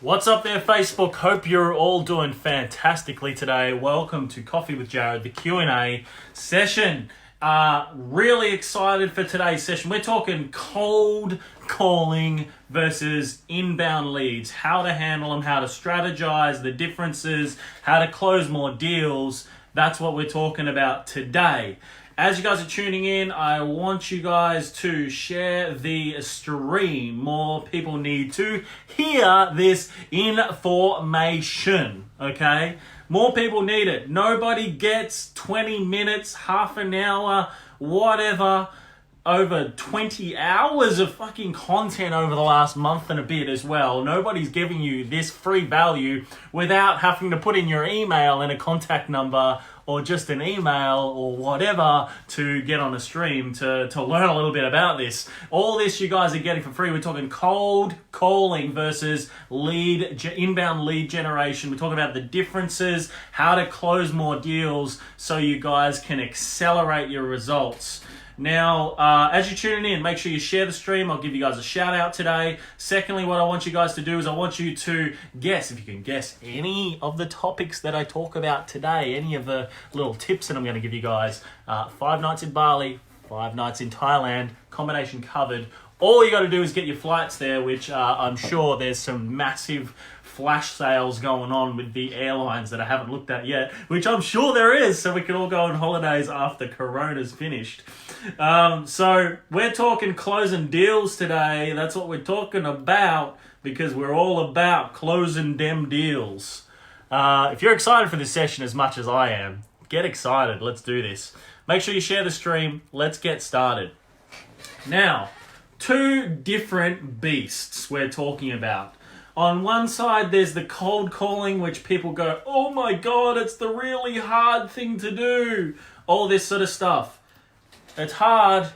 What's up there, Facebook? Hope you're all doing fantastically today. Welcome to Coffee with Jared, the Q&A session. Really excited for today's session. We're talking cold calling versus inbound leads, how to handle them, how to strategize, the differences, how to close more deals. That's what we're talking about today. As you guys are tuning in, I want you guys to share the stream. More people need to hear this information, okay? More people need it. Nobody gets 20 minutes, half an hour, whatever, over 20 hours of fucking content over the last month and a bit as well. Nobody's giving you this free value without having to put in your email and a contact number or just an email or whatever to get on a stream to learn a little bit about this. All this you guys are getting for free. We're talking cold calling versus inbound lead generation. We're talking about the differences, how to close more deals so you guys can accelerate your results. Now, as you're tuning in, make sure you share the stream. I'll give you guys a shout out today. Secondly, what I want you guys to do is I want you to guess, if you can guess any of the topics that I talk about today, any of the little tips that I'm going to give you guys. 5 nights in Bali, 5 nights in Thailand, combination covered. All you got to do is get your flights there, which I'm sure there's some massive flash sales going on with the airlines that I haven't looked at yet, which I'm sure there is, so we can all go on holidays after Corona's finished. So we're talking closing deals today. That's what we're talking about, because we're all about closing them deals. If you're excited for this session as much as I am, get excited. Let's do this. Make sure you share the stream. Let's get started. Now, 2 different beasts we're talking about. On one side, there's the cold calling, which people go, oh my God, it's the really hard thing to do. All this sort of stuff. It's hard,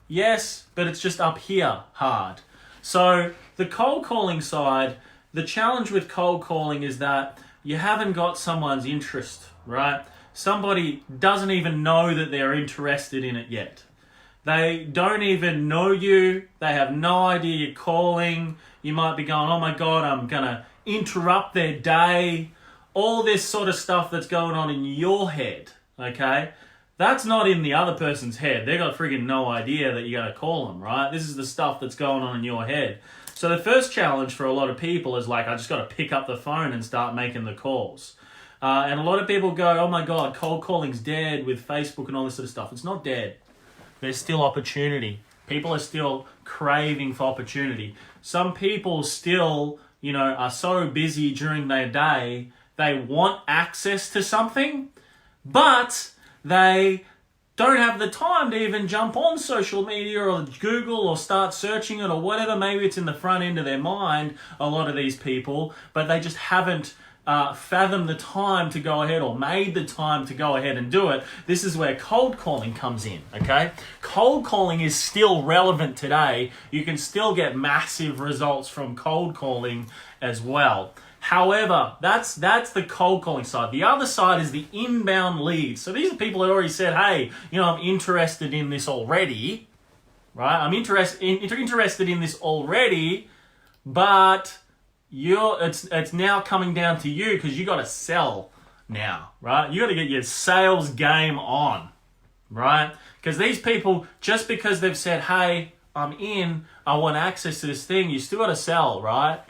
yes, but it's just up here hard. So the cold calling side, the challenge with cold calling is that you haven't got someone's interest, right? Somebody doesn't even know that they're interested in it yet. They don't even know you. They have no idea you're calling. You might be going, oh my God, I'm going to interrupt their day. All this sort of stuff that's going on in your head, okay? That's not in the other person's head. They've got friggin' no idea that you're going to call them, right? This is the stuff that's going on in your head. So the first challenge for a lot of people is like, I just got to pick up the phone and start making the calls. And a lot of people go, oh my God, cold calling's dead with Facebook and all this sort of stuff. It's not dead. There's still opportunity. People are still craving for opportunity. Some people still, are so busy during their day, they want access to something, but they don't have the time to even jump on social media or Google or start searching it or whatever. Maybe it's in the front end of their mind, a lot of these people, but they just haven't fathomed the time to go ahead or made the time to go ahead and do it. This is where cold calling comes in, okay? Cold calling is still relevant today. You can still get massive results from cold calling as well. However, that's the cold calling side. The other side is the inbound leads. So these are people that already said, hey, I'm interested in this already, right? I'm interested in this already, but it's now coming down to you because you got to sell now, right? You got to get your sales game on, right? Because these people, just because they've said, hey, I'm in, I want access to this thing, you still got to sell, right?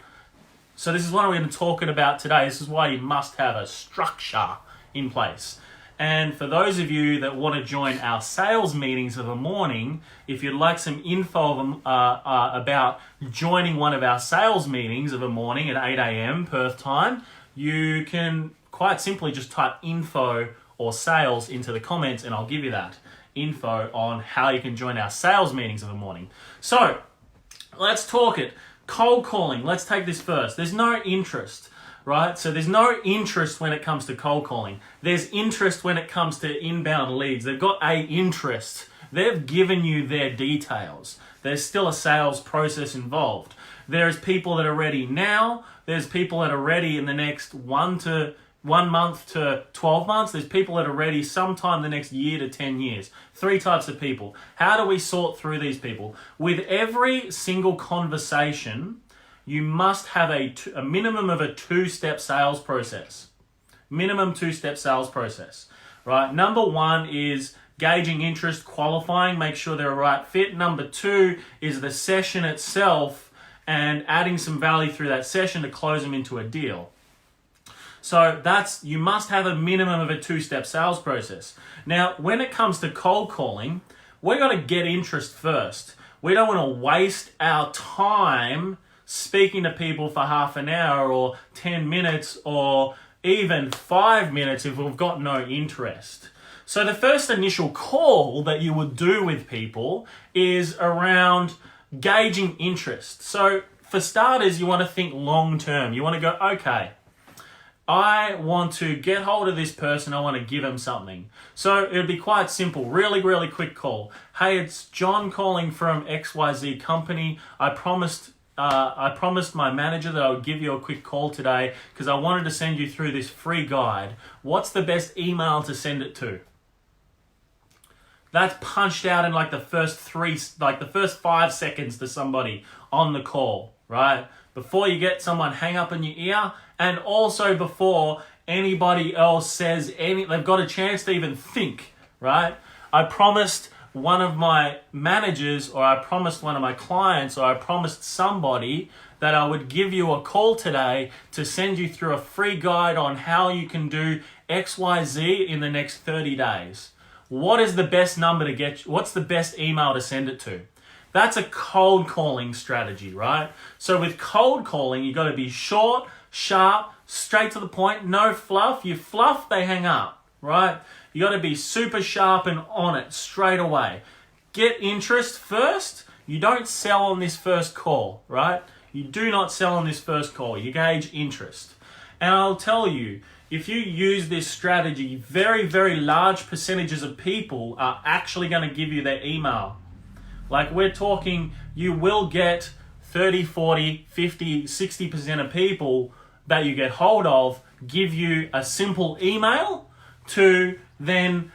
So this is what we're going to be talking about today. This is why you must have a structure in place. And for those of you that want to join our sales meetings of the morning, if you'd like some info about joining one of our sales meetings of the morning at 8 a.m. Perth time, you can quite simply just type info or sales into the comments and I'll give you that info on how you can join our sales meetings of the morning. So let's talk it. Cold calling, let's take this first. There's no interest. Right? So there's no interest when it comes to cold calling. There's interest when it comes to inbound leads. They've got a interest. They've given you their details. There's still a sales process involved. There's people that are ready now. There's people that are ready in the next 1 month to 12 months. There's people that are ready sometime the next year to 10 years. 3 types of people. How do we sort through these people? With every single conversation, you must have a minimum of a two-step sales process. Minimum two-step sales process, right? Number one is gauging interest, qualifying, make sure they're a right fit. Number two is the session itself and adding some value through that session to close them into a deal. So you must have a minimum of a two-step sales process. Now, when it comes to cold calling, we've got to get interest first. We don't want to waste our time speaking to people for half an hour or 10 minutes or even 5 minutes if we've got no interest. So the first initial call that you would do with people is around gauging interest. So for starters, you want to think long term. You want to go, okay, I want to get hold of this person. I want to give him something. So it would be quite simple. Really, really quick call. Hey, it's John calling from XYZ company. I promised my manager that I would give you a quick call today because I wanted to send you through this free guide. What's the best email to send it to? That's punched out in the first 5 seconds to somebody on the call, right? Before you get someone hang up in your ear, and also before anybody else says they've got a chance to even think, right? I promised one of my managers, or I promised one of my clients, or I promised somebody that I would give you a call today to send you through a free guide on how you can do XYZ in the next 30 days. What is the best number to get? What's the best email to send it to? That's a cold calling strategy, right? So with cold calling, you got to be short, sharp, straight to the point, no fluff. You fluff, they hang up, right? You got to be super sharp and on it straight away. Get interest first. You don't sell on this first call, right? You do not sell on this first call. You gauge interest. And I'll tell you, if you use this strategy, very, very large percentages of people are actually going to give you their email. Like we're talking, you will get 30, 40, 50, 60% of people that you get hold of give you a simple email to then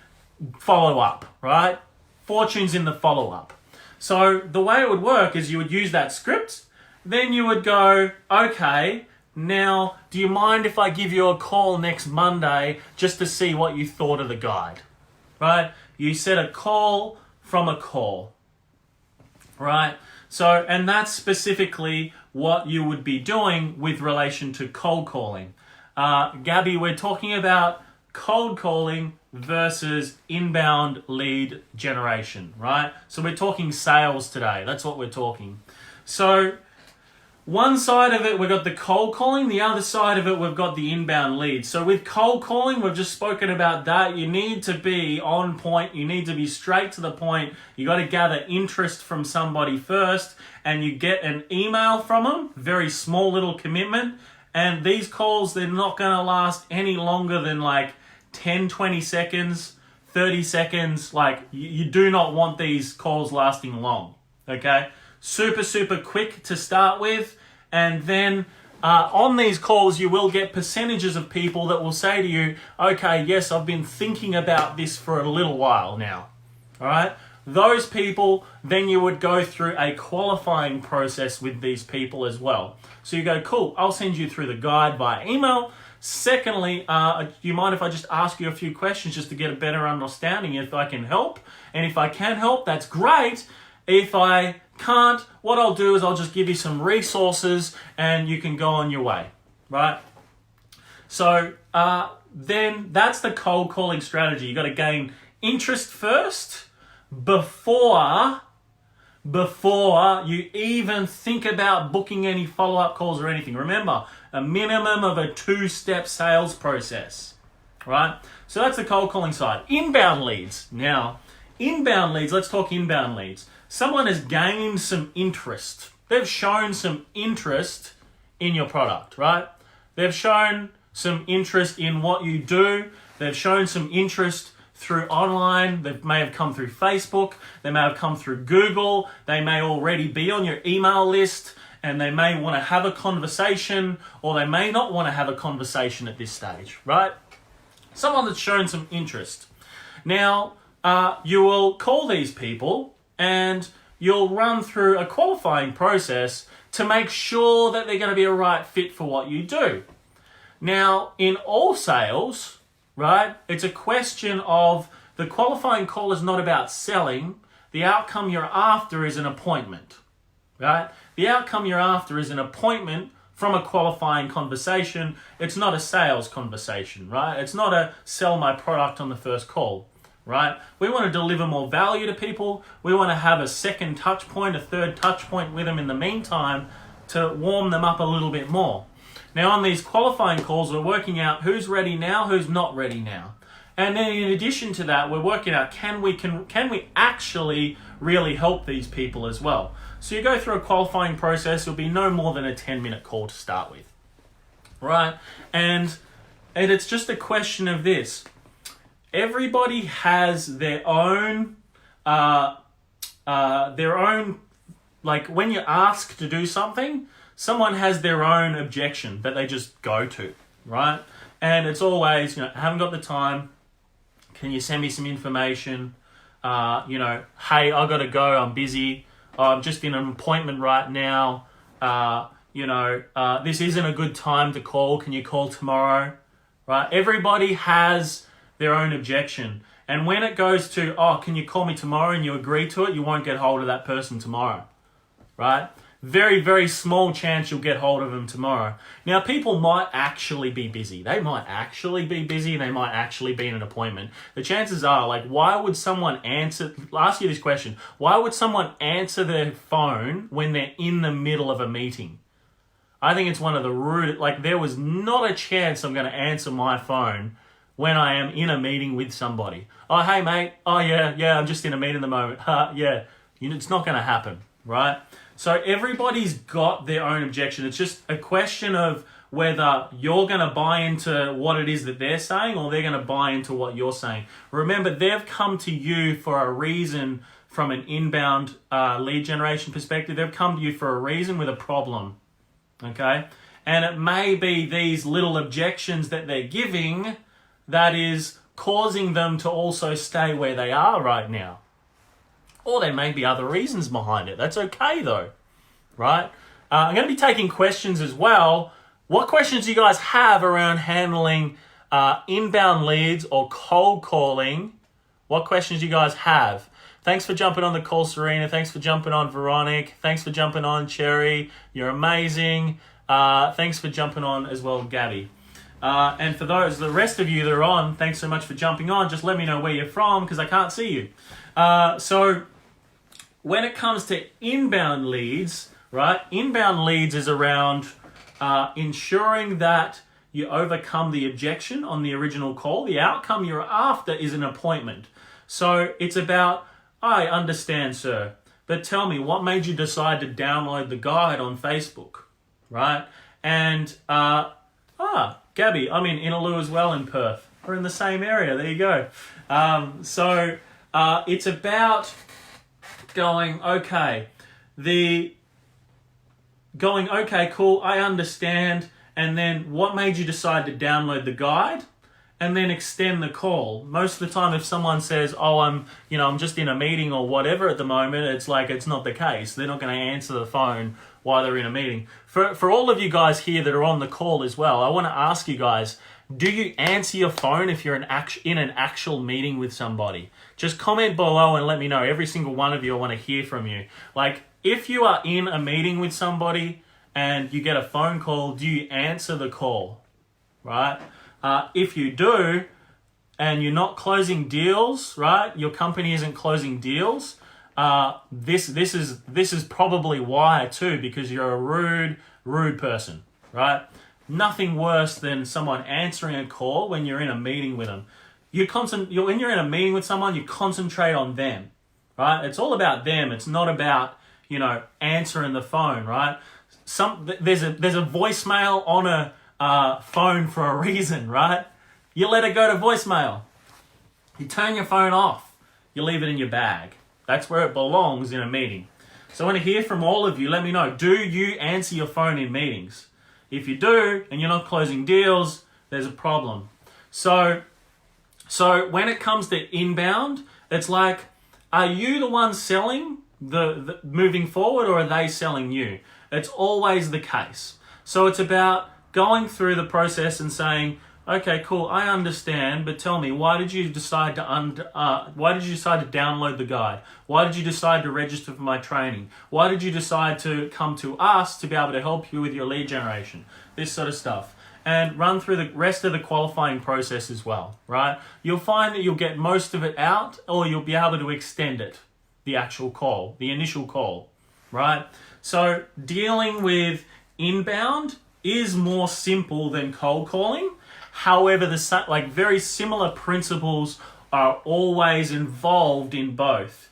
follow up, right? Fortune's in the follow-up. So the way it would work is you would use that script, then you would go, okay, now do you mind if I give you a call next Monday just to see what you thought of the guide, right? You set a call from a call, right? So, and that's specifically what you would be doing with relation to cold calling. Gabby, we're talking about cold calling versus inbound lead generation, right? So we're talking sales today. That's what we're talking. So one side of it, we've got the cold calling. The other side of it, we've got the inbound lead. So with cold calling, we've just spoken about that. You need to be on point. You need to be straight to the point. You got to gather interest from somebody first, and you get an email from them, very small little commitment. And these calls, they're not going to last any longer than 10, 20 seconds, 30 seconds. You do not want these calls lasting long, okay? Super, super quick to start with. And then on these calls, you will get percentages of people that will say to you, okay, yes, I've been thinking about this for a little while now, all right? Those people, then you would go through a qualifying process with these people as well. So you go, cool, I'll send you through the guide via email. Secondly, do you mind if I just ask you a few questions just to get a better understanding if I can help? And if I can help, that's great. If I can't, what I'll do is I'll just give you some resources and you can go on your way, right? So then that's the cold calling strategy. You got to gain interest first before you even think about booking any follow-up calls or anything. Remember, a minimum of a 2-step sales process, right? So that's the cold calling side. Inbound leads. Now, inbound leads, let's talk inbound leads. Someone has gained some interest. They've shown some interest in your product, right? They've shown some interest in what you do. They've shown some interest through online. They may have come through Facebook. They may have come through Google. They may already be on your email list, and they may want to have a conversation, or they may not want to have a conversation at this stage, right? Someone that's shown some interest. Now, you will call these people and you'll run through a qualifying process to make sure that they're going to be a right fit for what you do. Now, in all sales, right, it's a question of the qualifying call is not about selling. The outcome you're after is an appointment, right? The outcome you're after is an appointment from a qualifying conversation. It's not a sales conversation, right? It's not a sell my product on the first call, right? We want to deliver more value to people. We want to have a second touch point, a third touch point with them in the meantime to warm them up a little bit more. Now, on these qualifying calls, we're working out who's ready now, who's not ready now. And then in addition to that, we're working out can we actually really help these people as well. So you go through a qualifying process, it'll be no more than a 10-minute call to start with, right? And it's just a question of this. Everybody has their own, like when you're asked to do something, someone has their own objection that they just go to, right? And it's always, I haven't got the time. Can you send me some information? Hey, I got to go. I'm busy. I'm just in an appointment right now. This isn't a good time to call. Can you call tomorrow? Right? Everybody has their own objection. And when it goes to, can you call me tomorrow, and you agree to it, you won't get hold of that person tomorrow. Right? Very, very small chance you'll get hold of them tomorrow. Now, people might actually be busy. They might actually be busy. They might actually be in an appointment. The chances are, why would someone I'll ask you this question. Why would someone answer their phone when they're in the middle of a meeting? I think it's one of the rude, there was not a chance I'm going to answer my phone when I am in a meeting with somebody. Oh, hey, mate. Oh, yeah, I'm just in a meeting at the moment. Yeah, it's not going to happen, right? So everybody's got their own objection. It's just a question of whether you're going to buy into what it is that they're saying or they're going to buy into what you're saying. Remember, they've come to you for a reason from an inbound lead generation perspective. They've come to you for a reason with a problem, okay? And it may be these little objections that they're giving that is causing them to also stay where they are right now. Or there may be other reasons behind it. That's okay though, right? I'm going to be taking questions as well. What questions do you guys have around handling inbound leads or cold calling? What questions do you guys have? Thanks for jumping on the call, Serena. Thanks for jumping on, Veronique. Thanks for jumping on, Cherry. You're amazing. Thanks for jumping on as well, Gabby. And for the rest of you that are on, thanks so much for jumping on. Just let me know where you're from because I can't see you. So when it comes to inbound leads, right? Inbound leads is around ensuring that you overcome the objection on the original call. The outcome you're after is an appointment. So it's about, I understand, sir, but tell me, what made you decide to download the guide on Facebook, right? And, Gabby, I'm in Innaloo as well in Perth. We're in the same area. There you go. It's about going, okay, cool, I understand, and then what made you decide to download the guide, and then extend the call. Most of the time, if someone says, I'm just in a meeting or whatever at the moment, it's not the case. They're not going to answer the phone while they're in a meeting. For all of you guys here that are on the call as well, I want to ask you guys, do you answer your phone if you're in an actual meeting with somebody? Just comment below and let me know. Every single one of you, I want to hear from you. If you are in a meeting with somebody and you get a phone call, do you answer the call, right? If you do, and you're not closing deals, right? Your company isn't closing deals. This is probably why too, because you're a rude person, right? Nothing worse than someone answering a call when you're in a meeting with them. When you're in a meeting with someone, you concentrate on them, right? It's all about them. It's not about, answering the phone, right? There's a voicemail on a phone for a reason, right? You let it go to voicemail. You turn your phone off. You leave it in your bag. That's where it belongs in a meeting. So I want to hear from all of you. Let me know. Do you answer your phone in meetings? If you do, and you're not closing deals, there's a problem. So when it comes to inbound, it's are you the one selling the moving forward, or are they selling you? It's always the case. So it's about going through the process and saying, okay, cool, I understand, but tell me, why did you decide to download the guide? Why did you decide to register for my training? Why did you decide to come to us to be able to help you with your lead generation? This sort of stuff. And run through the rest of the qualifying process as well, right? You'll find that you'll get most of it out, or you'll be able to extend it, the actual call, the initial call, right? So dealing with inbound is more simple than cold calling. However, very similar principles are always involved in both.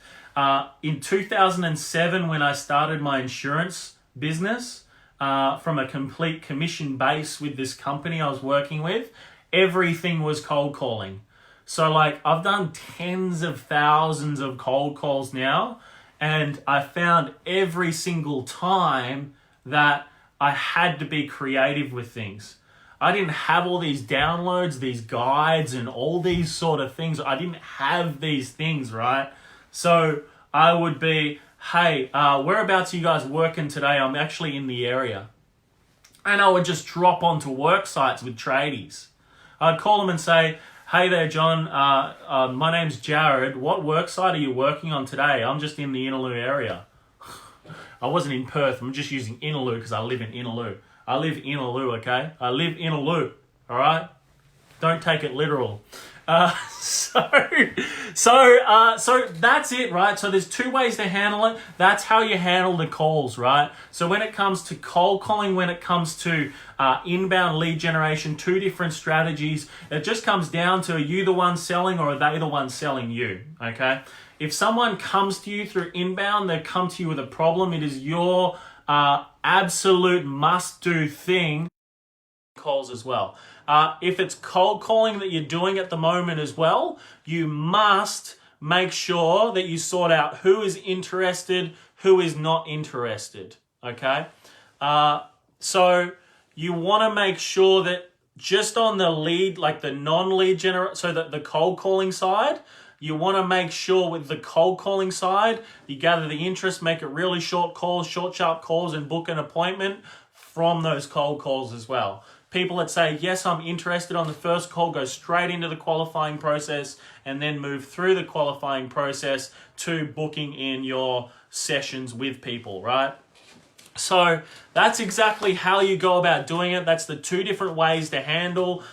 In 2007, when I started my insurance business, from a complete commission base with this company I was working with, everything was cold calling. So I've done tens of thousands of cold calls now, and I found every single time that I had to be creative with things. I didn't have all these downloads, these guides, and all these sort of things. I didn't have these things, right? So I would be, hey, whereabouts are you guys working today? I'm actually in the area. And I would just drop onto work sites with tradies. I'd call them and say, hey there, John, my name's Jared. What work site are you working on today? I'm just in the Innaloo area. I wasn't in Perth. I'm just using Innaloo because I live in Innaloo. I live in Innaloo, okay? I live in Innaloo, all right? Don't take it literal. So that's it, right? So there's two ways to handle it. That's how you handle the calls, right? So when it comes to cold calling, when it comes to inbound lead generation, two different strategies. It just comes down to, are you the one selling or are they the one selling you, okay? If someone comes to you through inbound, they come to you with a problem. It is your absolute must-do thing. Calls as well. If it's cold calling that you're doing at the moment as well, you must make sure that you sort out who is interested, who is not interested, okay? So you want to make sure that just on the lead, the non-lead so that the cold calling side, you want to make sure with the cold calling side, you gather the interest, make it really short calls, short, sharp calls, and book an appointment from those cold calls as well. People that say, yes, I'm interested on the first call, go straight into the qualifying process and then move through the qualifying process to booking in your sessions with people, right? So that's exactly how you go about doing it. That's the two different ways to handle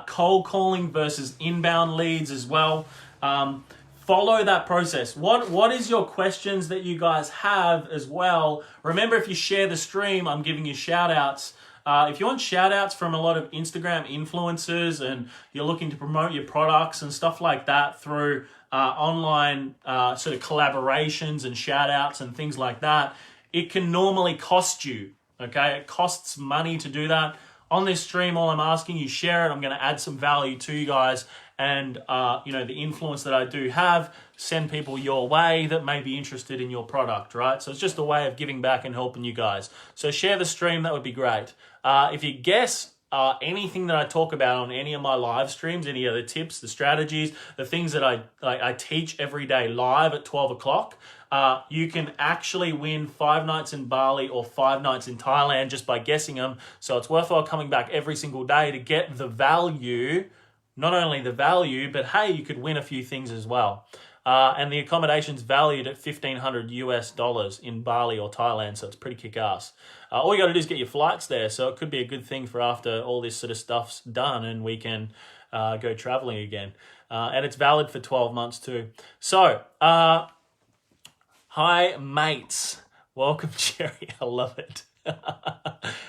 cold calling versus inbound leads as well. Follow that process. What is your questions that you guys have as well? Remember, if you share the stream, I'm giving you shout outs. If you want shout outs from a lot of Instagram influencers and you're looking to promote your products and stuff like that through online sort of collaborations and shout outs and things like that, it can normally cost you, okay? It costs money to do that. On this stream, all I'm asking you, share it. I'm going to add some value to you guys, and the influence that I do have, send people your way that may be interested in your product, right? So it's just a way of giving back and helping you guys. So share the stream, that would be great. If you guess anything that I talk about on any of my live streams, any of the tips, the strategies, the things that I teach every day live at 12 o'clock, you can actually win 5 nights in Bali or 5 nights in Thailand just by guessing them. So it's worthwhile coming back every single day to get the value, not only the value, but hey, you could win a few things as well. And the accommodation's valued at $1,500 in Bali or Thailand, so it's pretty kick-ass. All you got to do is get your flights there, so it could be a good thing for after all this sort of stuff's done and we can go traveling again. And it's valid for 12 months too. So, hi mates. Welcome, Jerry. I love it.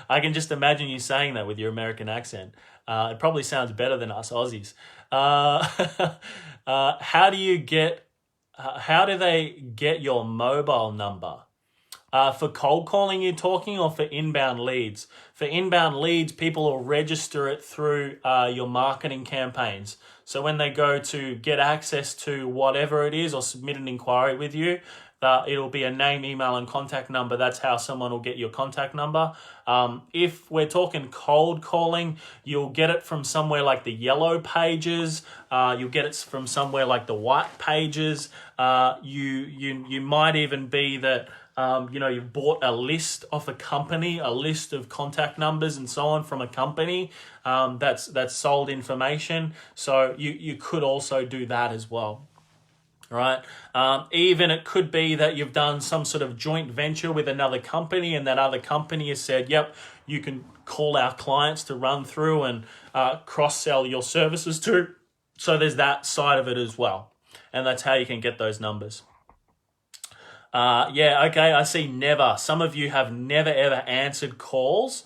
I can just imagine you saying that with your American accent. It probably sounds better than us Aussies. How do they get your mobile number? For cold calling you're talking, or for inbound leads? For inbound leads, people will register it through your marketing campaigns. So when they go to get access to whatever it is or submit an inquiry with you, it'll be a name, email, and contact number. That's how someone will get your contact number. If we're talking cold calling, you'll get it from somewhere like the yellow pages. You'll get it from somewhere like the white pages. You might even be that You've bought a list off a company, a list of contact numbers and so on from a company that's sold information. So you could also do that as well. Right. Even it could be that you've done some sort of joint venture with another company, and that other company has said, yep, you can call our clients to run through and cross-sell your services to. So there's that side of it as well. And that's how you can get those numbers. Okay, I see never. Some of you have never ever answered calls.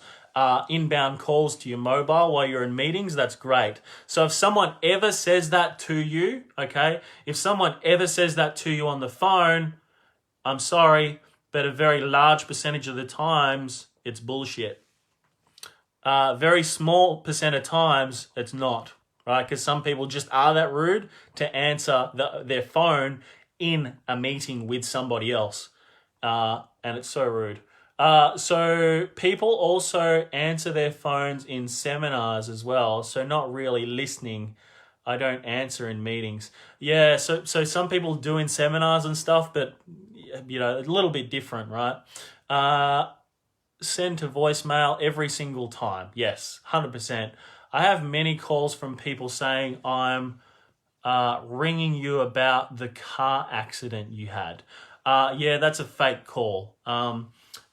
Inbound calls to your mobile while you're in meetings. That's great. So if someone ever says that to you, okay, if someone ever says that to you on the phone, I'm sorry, but a very large percentage of the times it's bullshit. Very small percent of times it's not, right? Because some people just are that rude to answer their phone in a meeting with somebody else. And it's so rude. So people also answer their phones in seminars as well. So not really listening. I don't answer in meetings. Yeah, so some people do in seminars and stuff, but a little bit different, right? Send to voicemail every single time. Yes, 100%. I have many calls from people saying, I'm ringing you about the car accident you had. Yeah, that's a fake call.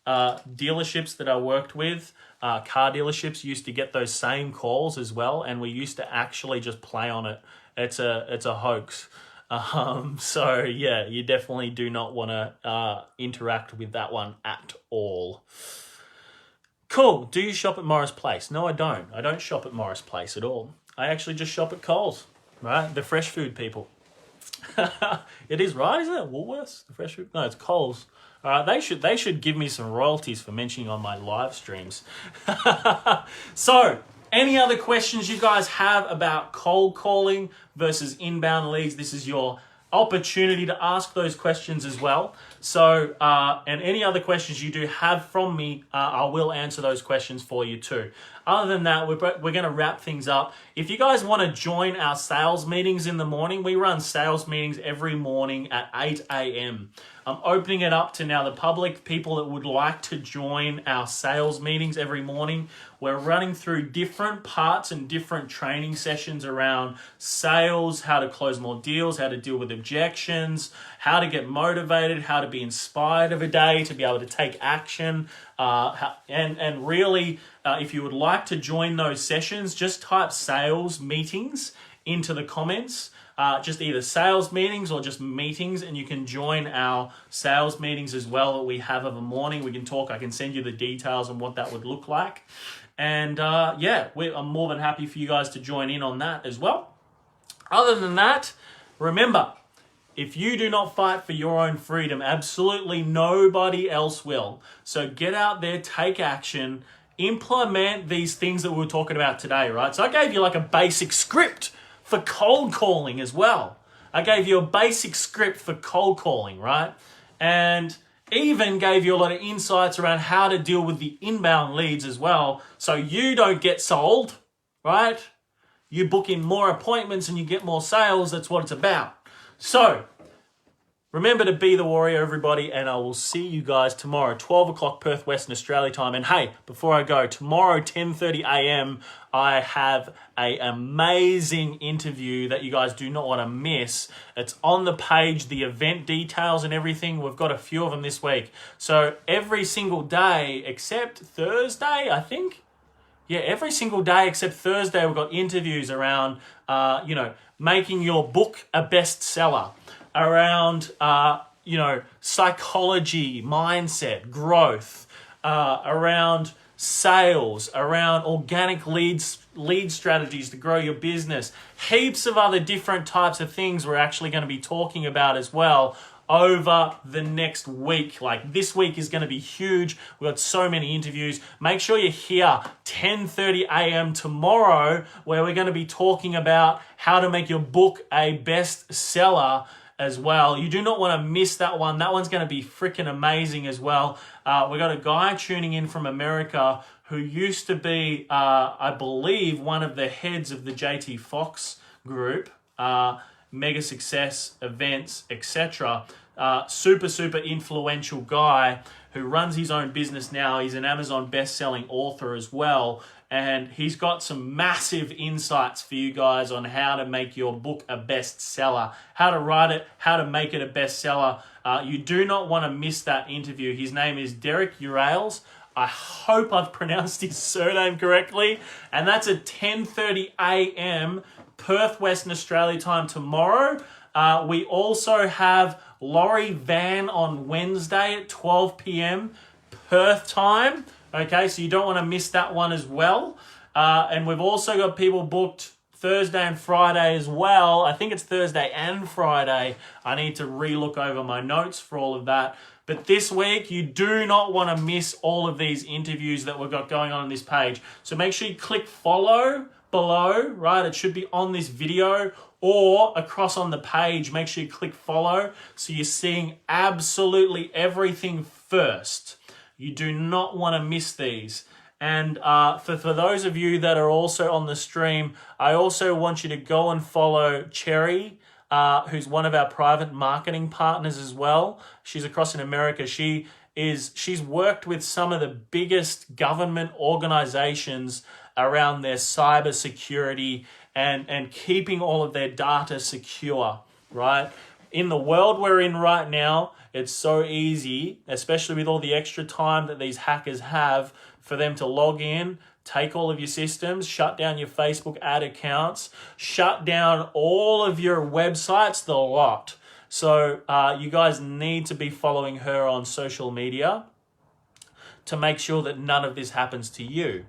Dealerships that I worked with, car dealerships used to get those same calls as well, and we used to actually just play on it. It's a hoax. So yeah, you definitely do not want to interact with that one at all. Cool. Do you shop at Morris Place? No, I don't. I don't shop at Morris Place at all. I actually just shop at Coles, right? The fresh food people. It is, right? Isn't it Woolworths? The fresh food? No, it's Coles. They should give me some royalties for mentioning on my live streams. So, any other questions you guys have about cold calling versus inbound leads? This is your opportunity to ask those questions as well. So, and any other questions you do have from me, I will answer those questions for you too. Other than that, we're going to wrap things up. If you guys want to join our sales meetings in the morning, we run sales meetings every morning at 8 a.m. I'm opening it up to now the public, people that would like to join our sales meetings every morning. We're running through different parts and different training sessions around sales, how to close more deals, how to deal with objections, how to get motivated, how to be inspired of a day, to be able to take action. And really, if you would like to join those sessions, just type sales meetings into the comments. Just either sales meetings or just meetings, and you can join our sales meetings as well that we have of a morning. We can talk. I can send you the details on what that would look like. And I'm more than happy for you guys to join in on that as well. Other than that, remember, if you do not fight for your own freedom, absolutely nobody else will. So get out there, take action, implement these things that we were talking about today, right? So I gave you like a basic script for cold calling as well. I gave you a basic script for cold calling, right? And even gave you a lot of insights around how to deal with the inbound leads as well, so you don't get sold, right? You book in more appointments and you get more sales. That's what it's about. So remember to be the warrior, everybody, and I will see you guys tomorrow, 12 o'clock Perth, Western Australia time. And hey, before I go, tomorrow, 10:30 a.m., I have an amazing interview that you guys do not want to miss. It's on the page, the event details and everything. We've got a few of them this week. So every single day except Thursday, I think. Yeah, every single day except Thursday, we've got interviews around, making your book a bestseller, around, psychology, mindset, growth, around sales, around organic lead strategies to grow your business, heaps of other different types of things we're actually going to be talking about as well over the next week. Like this week is going to be huge. We've got so many interviews. Make sure you're here 10:30 a.m. tomorrow, where we're going to be talking about how to make your book a bestseller as well. You do not want to miss that one. That one's going to be freaking amazing as well. We got a guy tuning in from America who used to be, I believe, one of the heads of the JT Fox group, Mega Success Events, etc. super, super influential guy who runs his own business now. He's an Amazon best-selling author as well. And he's got some massive insights for you guys on how to make your book a bestseller, how to write it, how to make it a bestseller. You do not want to miss that interview. His name is Derek Urales. I hope I've pronounced his surname correctly. And that's at 10:30 a.m. Perth, Western Australia time tomorrow. We also have Laurie Van on Wednesday at 12 p.m. Perth time. Okay, so you don't want to miss that one as well. And we've also got people booked Thursday and Friday as well. I think it's Thursday and Friday. I need to re-look over my notes for all of that. But this week, you do not want to miss all of these interviews that we've got going on this page. So make sure you click follow below, right? It should be on this video or across on the page. Make sure you click follow so you're seeing absolutely everything first. You do not want to miss these. And for those of you that are also on the stream, I also want you to go and follow Cherry, who's one of our private marketing partners as well. She's across in America. She's worked with some of the biggest government organizations around their cyber security and keeping all of their data secure, right? In the world we're in right now, it's so easy, especially with all the extra time that these hackers have, for them to log in, take all of your systems, shut down your Facebook ad accounts, shut down all of your websites, the lot. So you guys need to be following her on social media to make sure that none of this happens to you.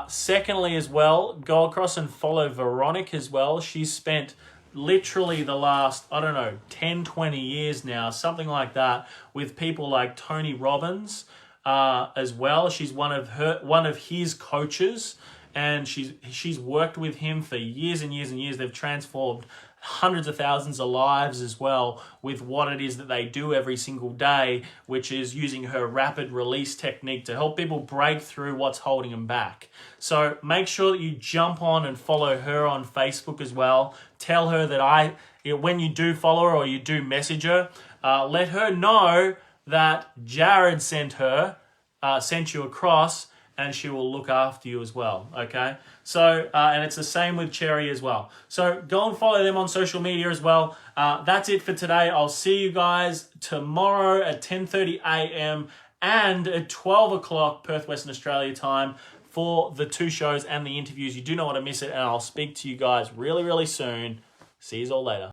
Secondly as well, go across and follow Veronica as well. She's spent literally the last, 10, 20 years now, something like that, with people like Tony Robbins as well. She's one of his coaches, and she's worked with him for years and years and years. They've transformed hundreds of thousands of lives as well with what it is that they do every single day, which is using her rapid release technique to help people break through what's holding them back. So make sure that you jump on and follow her on Facebook as well. Tell her that when you do follow her or you do message her, let her know that Jared sent you across, and she will look after you as well, okay? So, and it's the same with Cherry as well. So go and follow them on social media as well. That's it for today. I'll see you guys tomorrow at 10:30 a.m. and at 12 o'clock Perth, Western Australia time for the two shows and the interviews. You do not want to miss it, and I'll speak to you guys really, really soon. See you all later.